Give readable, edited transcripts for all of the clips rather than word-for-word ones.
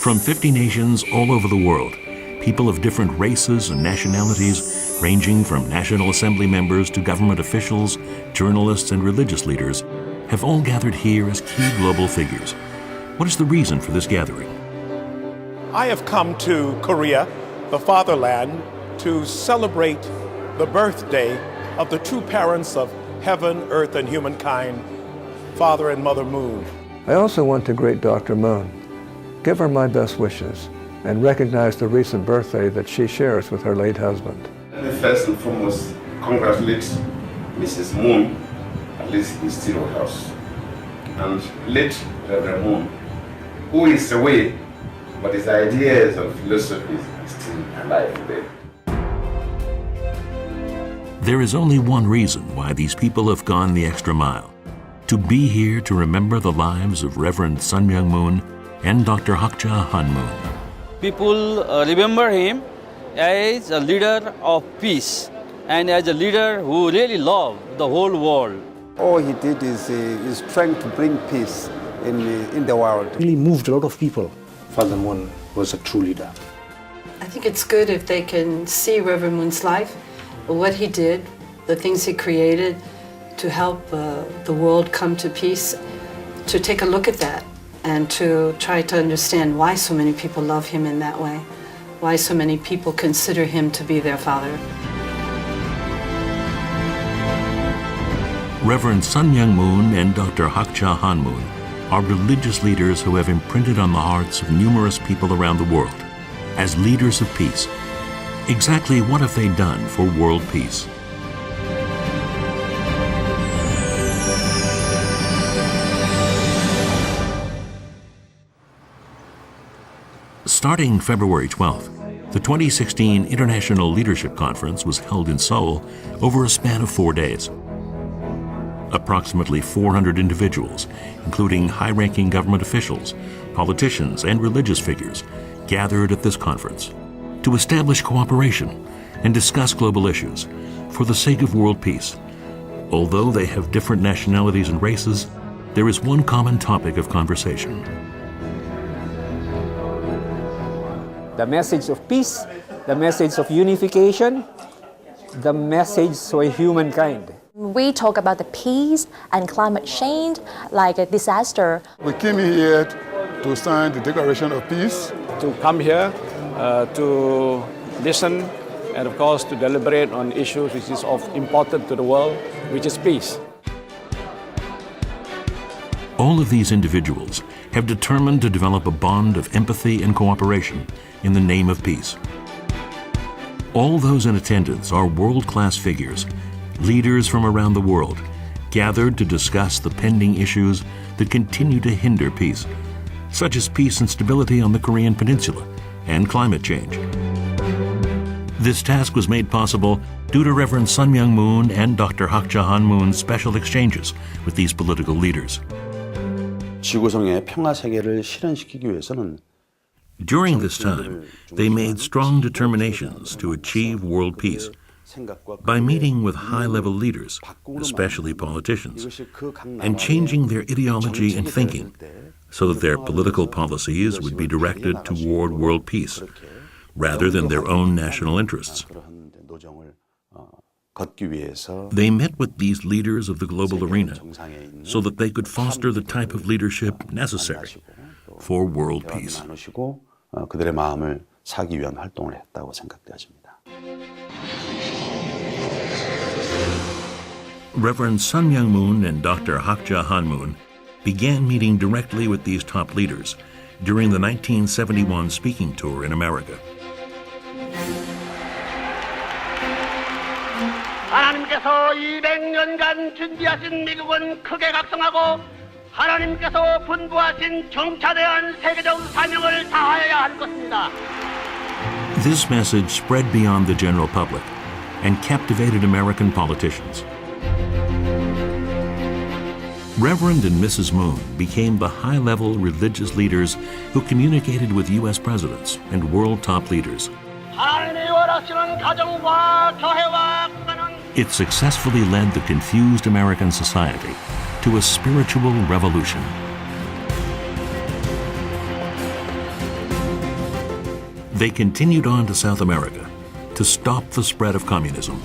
From 50 nations all over the world, people of different races and nationalities, ranging from National Assembly members to government officials, journalists, and religious leaders, have all gathered here as key global figures. What is the reason for this gathering? I have come to Korea, the fatherland, to celebrate the birthday of the true parents of heaven, earth, and humankind, Father and Mother Moon. I also want to greet Dr. Moon, give her my best wishes, and recognize the recent birthday that she shares with her late husband. Let me first and foremost congratulate Mrs. Moon, at least in still house, and late Reverend Moon, who is away, but his ideas and philosophies are still alive today. There is only one reason why these people have gone the extra mile: to be here to remember the lives of Reverend Sun Myung Moon and Dr. Hakcha Han Moon. People remember him as a leader of peace and as a leader who really loved the whole world. All he did is trying to bring peace in the world. Really moved a lot of people. Father Moon was a true leader. I think it's good if they can see Reverend Moon's life, what he did, the things he created to help the world come to peace, to take a look at that and to try to understand why so many people love him in that way, why so many people consider him to be their father. Reverend Sun Myung Moon and Dr. Hakcha Han Moon are religious leaders who have imprinted on the hearts of numerous people around the world as leaders of peace. Exactly what have they done for world peace? Starting February 12th, the 2016 International Leadership Conference was held in Seoul over a span of 4 days. Approximately 400 individuals, including high-ranking government officials, politicians, and religious figures, gathered at this conference to establish cooperation and discuss global issues for the sake of world peace. Although they have different nationalities and races, there is one common topic of conversation. The message of peace, the message of unification, the message for humankind. We talk about the peace and climate change, like a disaster. We came here to sign the Declaration of Peace. To come here to listen and, of course, to deliberate on issues which is of important to the world, which is peace. All of these individuals have determined to develop a bond of empathy and cooperation in the name of peace. All those in attendance are world-class figures, leaders from around the world, gathered to discuss the pending issues that continue to hinder peace, such as peace and stability on the Korean Peninsula and climate change. This task was made possible due to Reverend Sun Myung Moon and Dr. Hakcha Han Moon's special exchanges with these political leaders. 지구상의 평화 세계를 실현시키기 위해서는 During this time, they made strong determinations to achieve world peace by meeting with high-level leaders, especially politicians, and changing their ideology and thinking so that their political policies would be directed toward world peace rather than their own national interests. They met with these leaders of the global arena so that they could foster the type of leadership necessary for world peace. 그들의 마음을 사기 위한 활동을 했다고 생각되어집니다. Reverend Sun Myung Moon and Dr. Hakcha Han Moon began meeting directly with these top leaders during the 1971 speaking tour in America. 하나님께서 200년간 준비하신 미국은 크게 각성하고 하나님께서 분부하신 중차대한 세계적 사명을 다하여야 할 것입니다. This message spread beyond the general public and captivated American politicians. Reverend and Mrs. Moon became the high-level religious leaders who communicated with U.S. presidents and world top leaders. It successfully led the confused American society to a spiritual revolution. They continued on to South America to stop the spread of communism.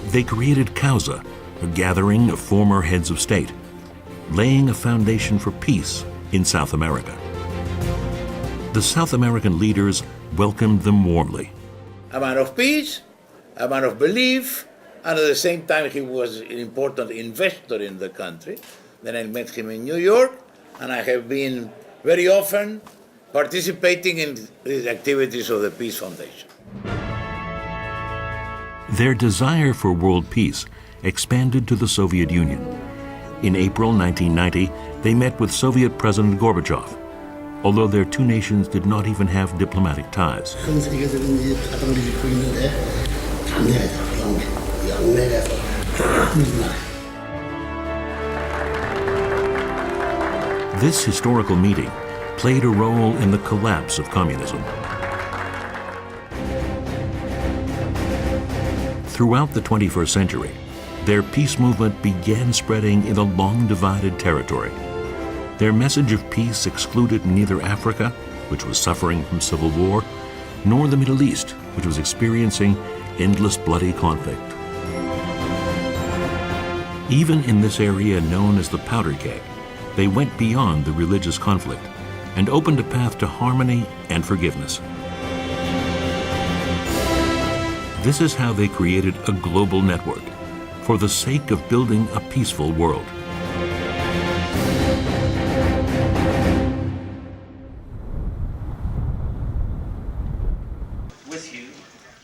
They created Causa, a gathering of former heads of state, laying a foundation for peace in South America. The South American leaders welcomed them warmly. A man of peace, a man of belief, and at the same time he was an important investor in the country. Then I met him in New York, and I have been very often participating in the activities of the Peace Foundation. Their desire for world peace expanded to the Soviet Union. In April 1990, they met with Soviet President Gorbachev, although their two nations did not even have diplomatic ties. This historical meeting played a role in the collapse of communism. Throughout the 21st century, their peace movement began spreading in a long-divided territory. Their message of peace excluded neither Africa, which was suffering from civil war, nor the Middle East, which was experiencing endless bloody conflict. Even in this area known as the Powder Keg, they went beyond the religious conflict and opened a path to harmony and forgiveness. This is how they created a global network for the sake of building a peaceful world.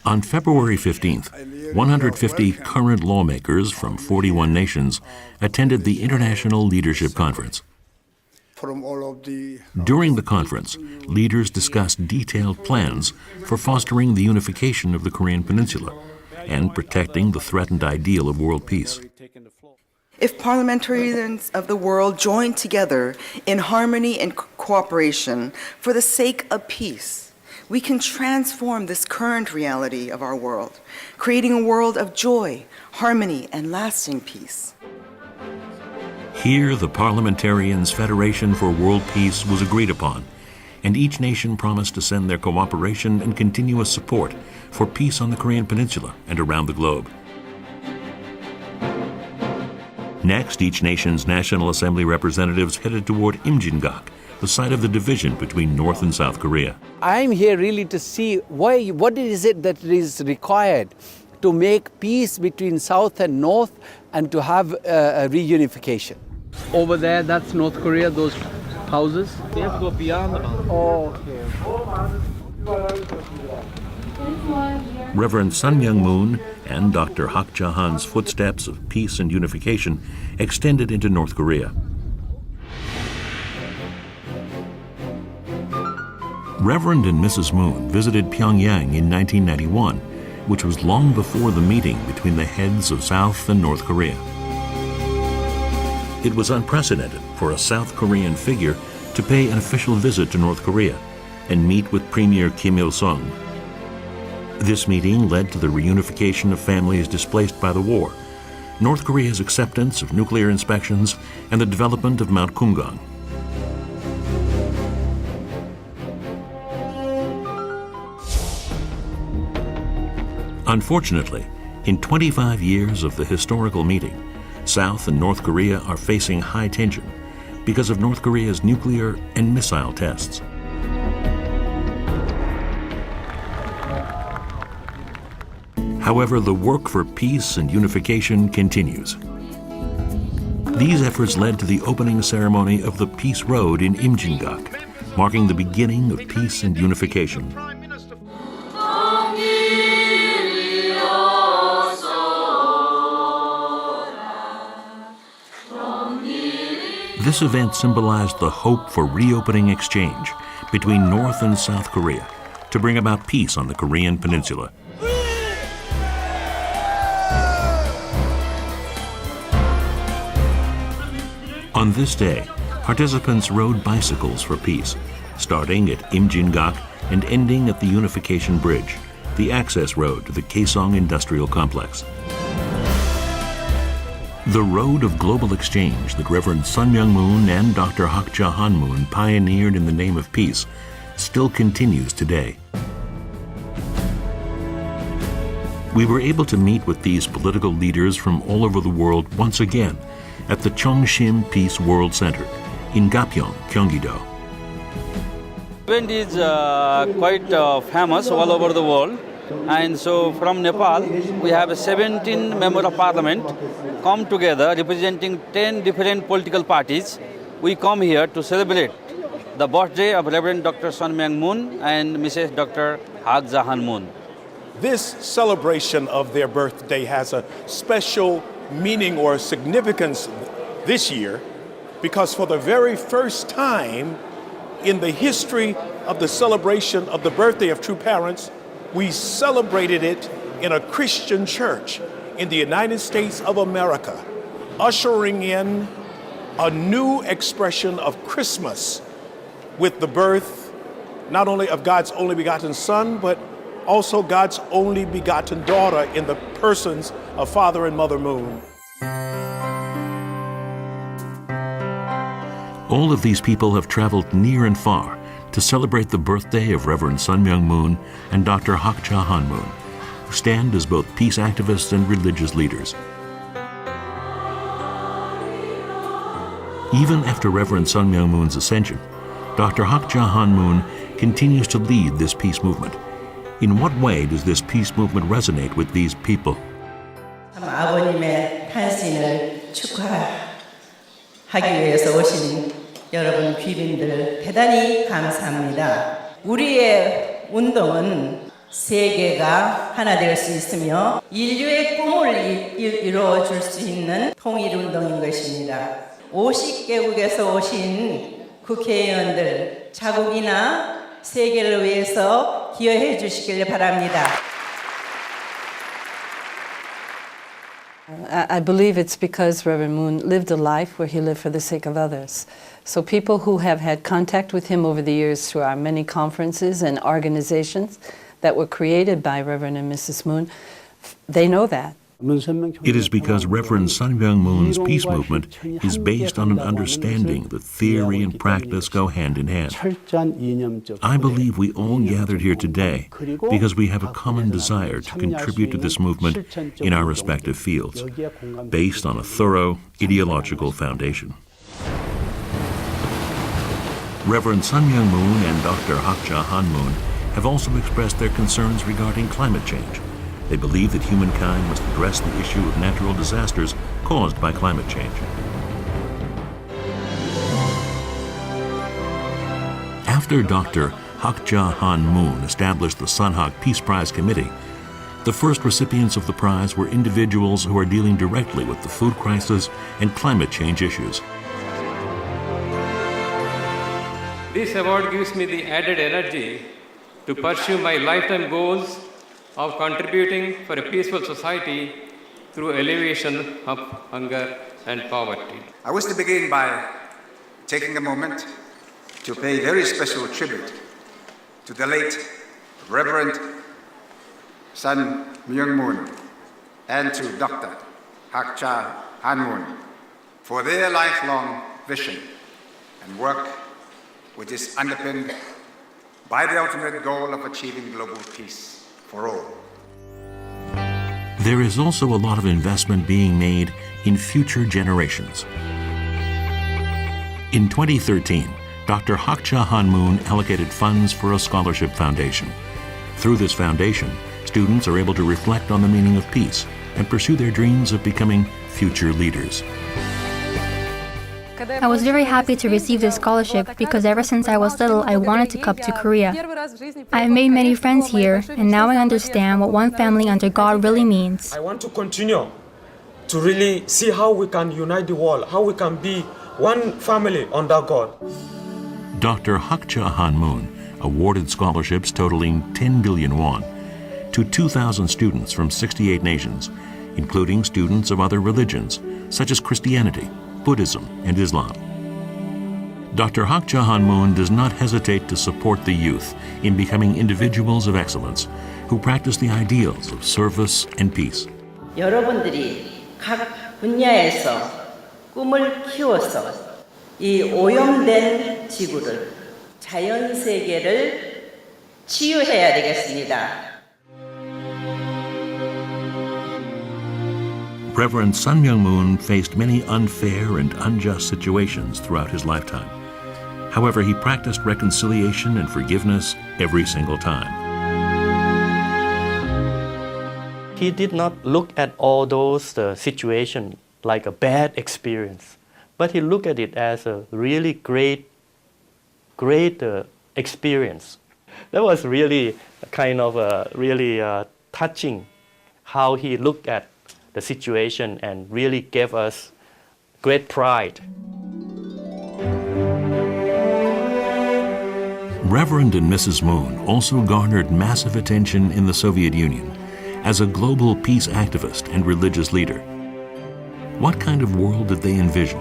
On February 15th, 150 current lawmakers from 41 nations attended the International Leadership Conference. During the conference, leaders discussed detailed plans for fostering the unification of the Korean Peninsula and protecting the threatened ideal of world peace. If parliamentarians of the world join together in harmony and cooperation for the sake of peace, we can transform this current reality of our world, creating a world of joy, harmony, and lasting peace. Here, the Parliamentarians' Federation for World Peace was agreed upon, and each nation promised to send their cooperation and continuous support for peace on the Korean Peninsula and around the globe. Next, each nation's National Assembly representatives headed toward Imjingak, the site of the division between North and South Korea. I'm here really to see what is it that is required to make peace between South and North and to have a reunification. Over there, that's North Korea, those houses. They have to go beyond the mountain. Oh, okay. Reverend Sun Myung Moon and Dr. Hak Ja-han's footsteps of peace and unification extended into North Korea. Reverend and Mrs. Moon visited Pyongyang in 1991, which was long before the meeting between the heads of South and North Korea. It was unprecedented for a South Korean figure to pay an official visit to North Korea and meet with Premier Kim Il-sung. This meeting led to the reunification of families displaced by the war, North Korea's acceptance of nuclear inspections, and the development of Mount Kumgang. Unfortunately, in 25 years of the historical meeting, South and North Korea are facing high tension because of North Korea's nuclear and missile tests. However, the work for peace and unification continues. These efforts led to the opening ceremony of the Peace Road in Imjingak, marking the beginning of peace and unification. This event symbolized the hope for reopening exchange between North and South Korea to bring about peace on the Korean Peninsula. On this day, participants rode bicycles for peace, starting at Imjingak and ending at the Unification Bridge, the access road to the Kaesong Industrial Complex. The road of global exchange that Reverend Sun Myung Moon and Dr. Hak Ja-han Moon pioneered in the name of peace still continues today. We were able to meet with these political leaders from all over the world once again at the Chongshim Peace World Center in Gapyeong, Gyeonggi-do. Event is quite famous all over the world, and so from Nepal we have 17 members of parliament come together representing 10 different political parties. We come here to celebrate the birthday of Reverend Dr. Sun Myung Moon and Mrs. Dr. Hak Ja Han Moon. This celebration of their birthday has a special meaning or significance this year because for the very first time in the history of the celebration of the birthday of true parents, we celebrated it in a Christian church in the United States of America, ushering in a new expression of Christmas with the birth not only of God's only begotten Son, but also God's only begotten daughter in the persons of Father and Mother Moon. All of these people have traveled near and far to celebrate the birthday of Reverend Sun Myung Moon and Dr. Hak Ja Han Moon, who stand as both peace activists and religious leaders. Even after Reverend Sun Myung Moon's ascension, Dr. Hak Ja Han Moon continues to lead this peace movement. In what way does this peace movement resonate with these people? 아버님의 탄신을 축하하기 위해서 오신 여러분 귀빈들 대단히 감사합니다. 우리의 운동은 세계가 하나 될 수 있으며 인류의 꿈을 이루어 줄 수 있는 통일 운동인 것입니다. 50개국에서 오신 국회의원들 자국이나 세계를 위해서 기여해 주시길 바랍니다. I believe it's because Reverend Moon lived a life where he lived for the sake of others. So people who have had contact with him over the years through our many conferences and organizations that were created by Reverend and Mrs. Moon, they know that. It is because Reverend Sun Myung Moon's peace movement is based on an understanding that theory and practice go hand in hand. I believe we all gathered here today because we have a common desire to contribute to this movement in our respective fields, based on a thorough ideological foundation. Reverend Sun Myung Moon and Dr. Hak Ja Han Moon have also expressed their concerns regarding climate change. They believe that humankind must address the issue of natural disasters caused by climate change. After Dr. Hak Ja Han Moon established the Sanhak Peace Prize Committee, the first recipients of the prize were individuals who are dealing directly with the food crisis and climate change issues. This award gives me the added energy to pursue my lifetime goals of contributing for a peaceful society through alleviation of hunger and poverty. I wish to begin by taking a moment to pay very special tribute to the late Reverend Sun Myung Moon and to Dr. Hak Ja Han Moon for their lifelong vision and work, which is underpinned by the ultimate goal of achieving global peace for all. There is also a lot of investment being made in future generations. In 2013, Dr. Hak Ja Han Moon allocated funds for a scholarship foundation. Through this foundation, students are able to reflect on the meaning of peace and pursue their dreams of becoming future leaders. I was very happy to receive this scholarship because ever since I was little, I wanted to come to Korea. I have made many friends here, and now I understand what one family under God really means. I want to continue to really see how we can unite the world, how we can be one family under God. Dr. Hak Ja Han Moon awarded scholarships totaling 10 billion won to 2,000 students from 68 nations, including students of other religions, such as Christianity, Buddhism, and Islam. Dr. Hak Ja Han Moon does not hesitate to support the youth in becoming individuals of excellence who practice the ideals of service and peace. 여러분들이 각 분야에서 꿈을 키워서 이 오염된 지구를 자연 세계를 치유해야 되겠습니다. Reverend Sun Myung Moon faced many unfair and unjust situations throughout his lifetime. However, he practiced reconciliation and forgiveness every single time. He did not look at all those situations like a bad experience, but he looked at it as a really great experience. That was really kind of really touching how he looked at the situation and really gave us great pride. Reverend and Mrs. Moon also garnered massive attention in the Soviet Union as a global peace activist and religious leader. What kind of world did they envision?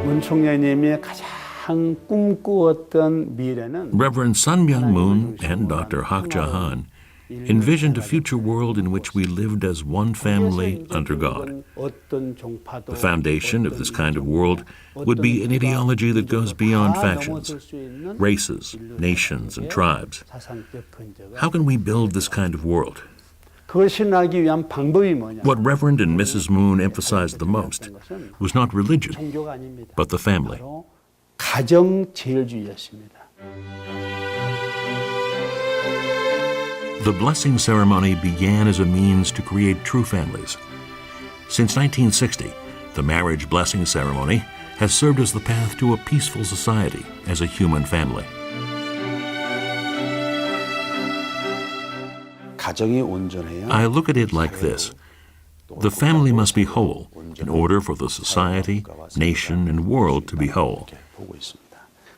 문 총장님이 가장 꿈꾸었던 미래는 Reverend Sun Myung Moon and Dr. Hak Ja Han envisioned a future world in which we lived as one family under God. The foundation of this kind of world would be an ideology that goes beyond factions, races, nations, and tribes. How can we build this kind of world? What Reverend and Mrs. Moon emphasized the most was not religion, but the family. 가정제일주의였습니다. The blessing ceremony began as a means to create true families. Since 1960, the marriage blessing ceremony has served as the path to a peaceful society as a human family. I look at it like this. The family must be whole in order for the society, nation, and world to be whole.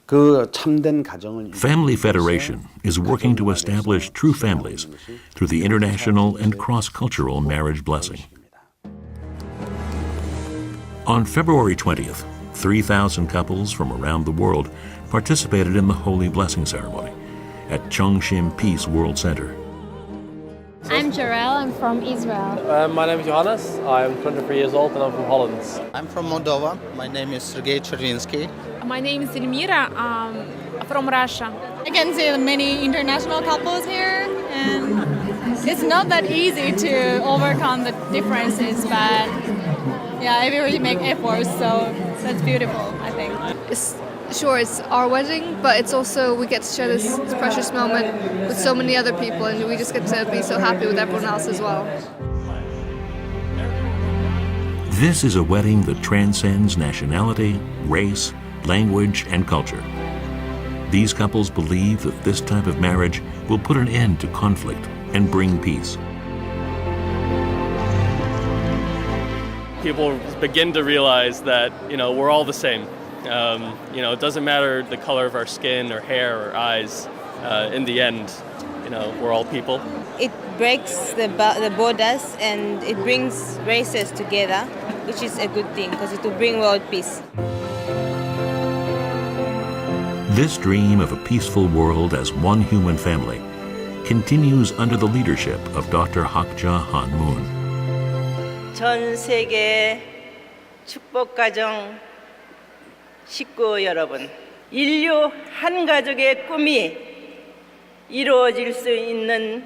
Family Federation is working to establish true families through the international and cross-cultural marriage blessing. On February 20th, 3,000 couples from around the world participated in the Holy Blessing Ceremony at Chongshim Peace World Center. I'm Jarell, I'm from Israel. My name is Johannes, I'm 23 years old and I'm from Holland. I'm from Moldova, my name is Sergei Cherinsky. My name is Elmira, from Russia. I can see many international couples here, and it's not that easy to overcome the differences, but yeah, everybody make efforts, so that's beautiful, I think. It's our wedding, but it's also we get to share this precious moment with so many other people, and we just get to be so happy with everyone else as well. This is a wedding that transcends nationality, race, language, and culture. These couples believe that this type of marriage will put an end to conflict and bring peace. People begin to realize that, we're all the same. It doesn't matter the color of our skin or hair or eyes. In the end, we're all people. It breaks the borders and it brings races together, which is a good thing because it will bring world peace. This dream of a peaceful world as one human family continues under the leadership of Dr. Hak Ja Han Moon. 전 세계 축복가정 식구 여러분, 인류 한 가족의 꿈이 이루어질 수 있는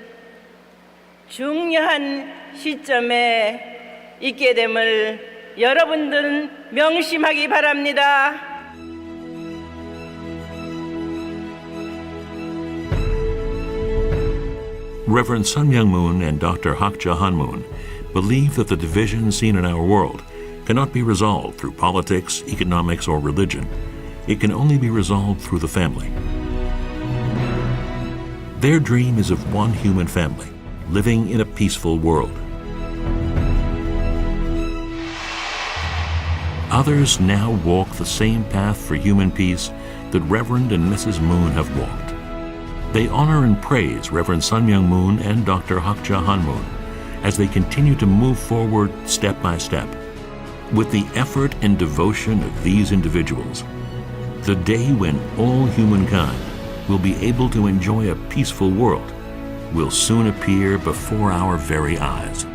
중요한 시점에 있게 됨을 여러분들은 명심하기 바랍니다. Reverend Sun Myung Moon and Dr. Hak Ja Han Moon believe that the division seen in our world cannot be resolved through politics, economics, or religion. It can only be resolved through the family. Their dream is of one human family, living in a peaceful world. Others now walk the same path for human peace that Reverend and Mrs. Moon have walked. They honor and praise Reverend Sun Myung Moon and Dr. Hak Ja Han Moon as they continue to move forward step by step. With the effort and devotion of these individuals, the day when all humankind will be able to enjoy a peaceful world will soon appear before our very eyes.